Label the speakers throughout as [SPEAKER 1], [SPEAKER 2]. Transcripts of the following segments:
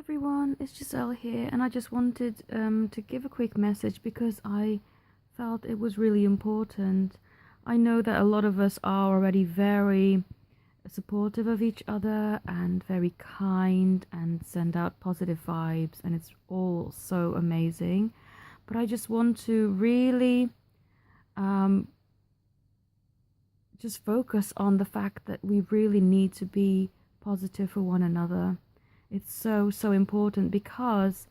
[SPEAKER 1] Everyone, it's Giselle here, and I just wanted to give a quick message because I felt it was really important. I know that a lot of us are already very supportive of each other and very kind and send out positive vibes, and it's all so amazing. But I just want to really um, just focus on the fact that we really need to be positive for one another. It's so important because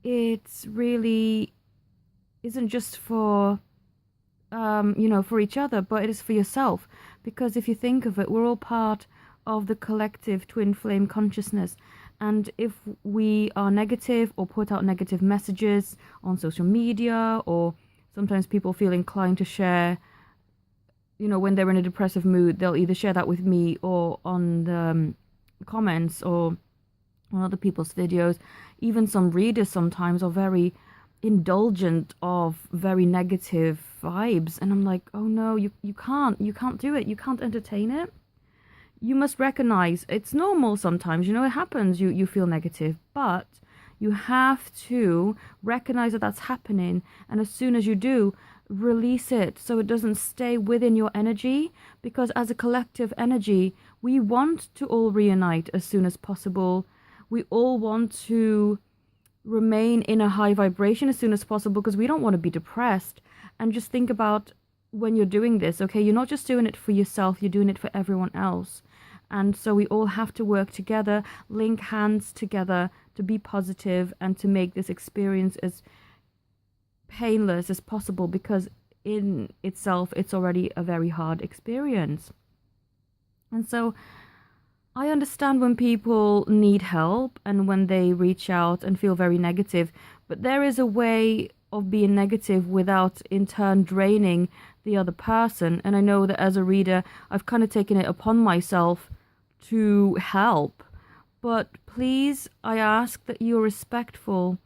[SPEAKER 1] it's really isn't just for for each other, but it is for yourself. Because if you think of it, we're all part of the collective twin flame consciousness. And if we are negative or put out negative messages on social media, or sometimes people feel inclined to share, when they're in a depressive mood, they'll either share that with me or on the comments or on other people's videos. Even some readers sometimes are very indulgent of very negative vibes, and I'm like, oh no, you can't do it. You can't entertain it. You must recognize it's normal sometimes, it happens. You feel negative, but you have to recognize that that's happening, and as soon as you do, release it so it doesn't stay within your energy. Because as a collective energy, we want to all reunite as soon as possible. We all want to remain in a high vibration as soon as possible because we don't want to be depressed. And just think about when you're doing this, okay? You're not just doing it for yourself, you're doing it for everyone else. And so we all have to work together, link hands together to be positive and to make this experience as painless as possible, because in itself, it's already a very hard experience. And so I understand when people need help and when they reach out and feel very negative, but there is a way of being negative without in turn draining the other person. And I know that as a reader, I've kind of taken it upon myself to help. But please, I ask that you're respectful,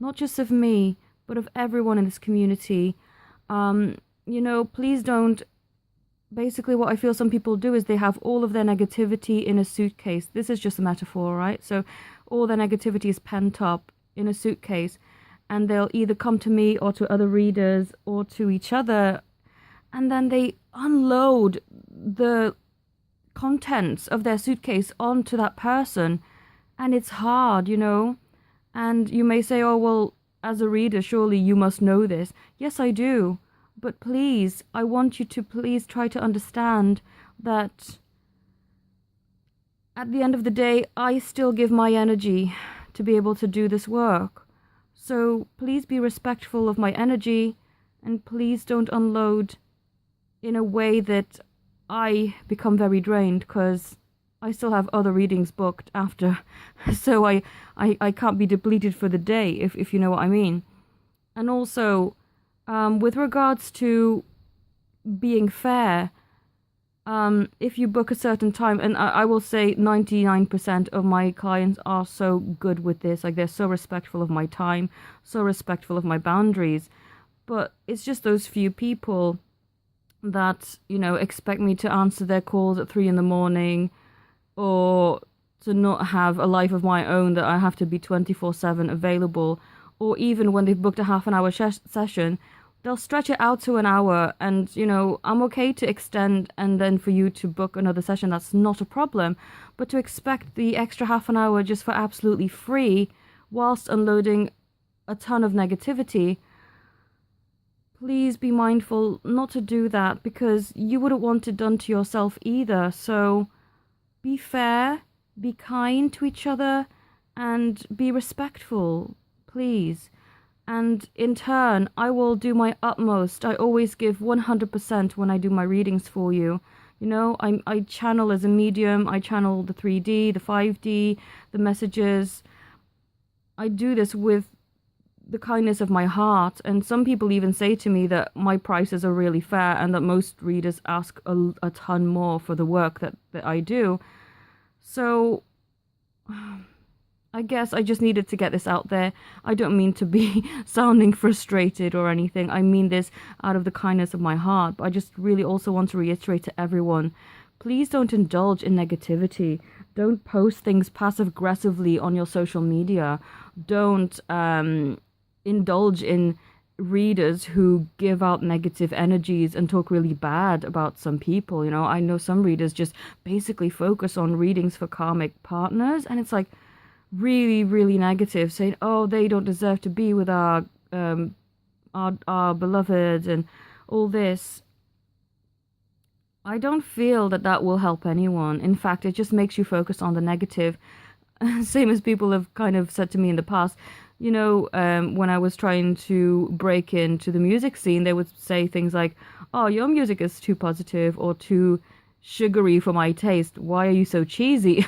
[SPEAKER 1] not just of me, but of everyone in this community. Please don't. Basically, what I feel some people do is they have all of their negativity in a suitcase. This is just a metaphor, right? So all their negativity is pent up in a suitcase, and they'll either come to me or to other readers or to each other, and then they unload the contents of their suitcase onto that person, and it's hard, And you may say, oh, well, as a reader, surely you must know this. Yes, I do. But please, I want you to please try to understand that at the end of the day, I still give my energy to be able to do this work. So please be respectful of my energy, and please don't unload in a way that I become very drained, because I still have other readings booked after. So I can't be depleted for the day, if you know what I mean. And also, with regards to being fair, if you book a certain time, and I will say 99% of my clients are so good with this, like they're so respectful of my time, so respectful of my boundaries, but it's just those few people that, expect me to answer their calls at 3 a.m, or to not have a life of my own, that I have to be 24/7 available, or even when they've booked a half an hour session, they'll stretch it out to an hour. And, I'm okay to extend and then for you to book another session. That's not a problem. But to expect the extra half an hour just for absolutely free whilst unloading a ton of negativity, please be mindful not to do that, because you wouldn't want it done to yourself either. So be fair, be kind to each other, and be respectful, please. And in turn, I will do my utmost. I always give 100% when I do my readings for you. I channel as a medium. I channel the 3D, the 5D, the messages. I do this with the kindness of my heart. And some people even say to me that my prices are really fair, and that most readers ask a ton more for the work that I do. So I guess I just needed to get this out there. I don't mean to be sounding frustrated or anything. I mean this out of the kindness of my heart. But I just really also want to reiterate to everyone, please don't indulge in negativity. don't post things passive aggressively on your social media. Don't indulge in readers who give out negative energies and talk really bad about some people. You know, I know some readers just basically focus on readings for karmic partners, and it's like really, really negative, saying, "Oh, they don't deserve to be with our beloved," and all this. I don't feel that that will help anyone. In fact, it just makes you focus on the negative. Same as people have kind of said to me in the past. You know, when I was trying to break into the music scene, they would say things like, "Oh, your music is too positive or too sugary for my taste. Why are you so cheesy?"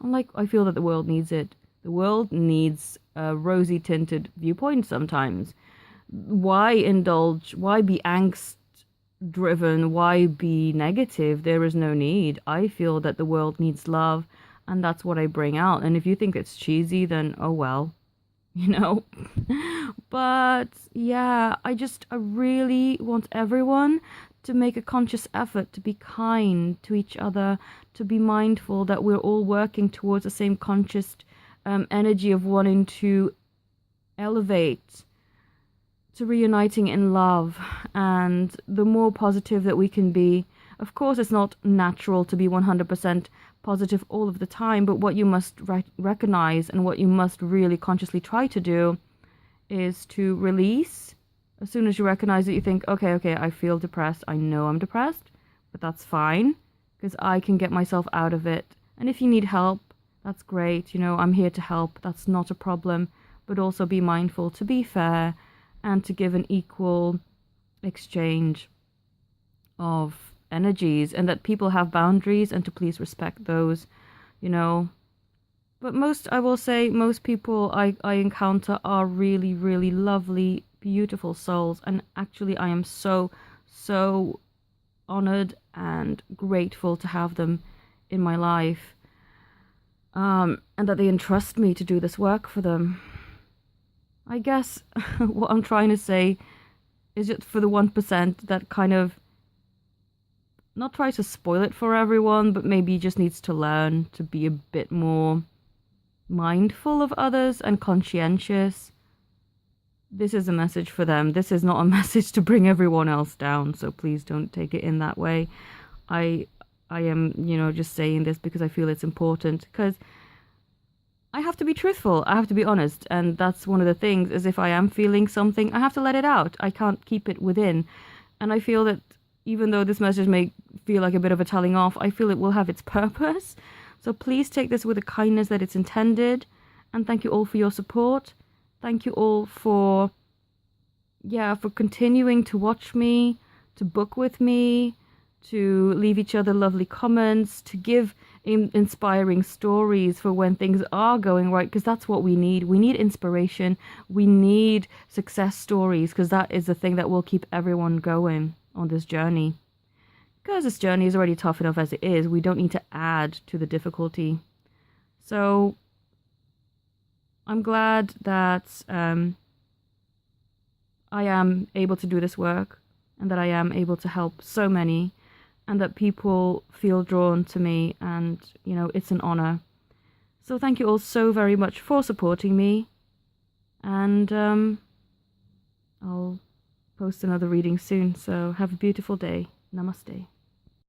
[SPEAKER 1] I'm like, I feel that the world needs it. The world needs a rosy tinted viewpoint sometimes. Why indulge? Why be angst driven? Why be negative? There is no need. I feel that the world needs love, and that's what I bring out. And if you think it's cheesy, then oh well, you know. But yeah, I really want everyone to make a conscious effort to be kind to each other, to be mindful that we're all working towards the same conscious energy of wanting to elevate, to reuniting in love. And the more positive that we can be, of course, it's not natural to be 100% positive all of the time, but what you must recognize and what you must really consciously try to do is to release. As soon as you recognize it, you think, okay, I feel depressed. I know I'm depressed, but that's fine because I can get myself out of it. And if you need help, that's great. You know, I'm here to help. That's not a problem. But also be mindful to be fair and to give an equal exchange of energies, and that people have boundaries and to please respect those, you know. But I will say, most people I encounter are really, really lovely, beautiful souls. And actually, I am so, so honored and grateful to have them in my life. And that they entrust me to do this work for them. I guess what I'm trying to say is just for the 1% that kind of not try to spoil it for everyone, but maybe just needs to learn to be a bit more mindful of others and conscientious. This is a message for them. This is not a message to bring everyone else down, so please don't take it in that way. I am, you know, just saying this because I feel it's important, because I have to be truthful. I have to be honest. And that's one of the things, is if I am feeling something, I have to let it out. I can't keep it within. And I feel that even though this message may feel like a bit of a telling off, I feel it will have its purpose. So please take this with the kindness that it's intended. And thank you all for your support. Thank you all for continuing to watch me, to book with me, to leave each other lovely comments, to give inspiring stories for when things are going right, because that's what we need. We need inspiration. We need success stories, because that is the thing that will keep everyone going on this journey. Because this journey is already tough enough as it is. We don't need to add to the difficulty. So I'm glad that I am able to do this work, and that I am able to help so many, and that people feel drawn to me, and, you know, it's an honor. So thank you all so very much for supporting me, and I'll post another reading soon, so have a beautiful day. Namaste.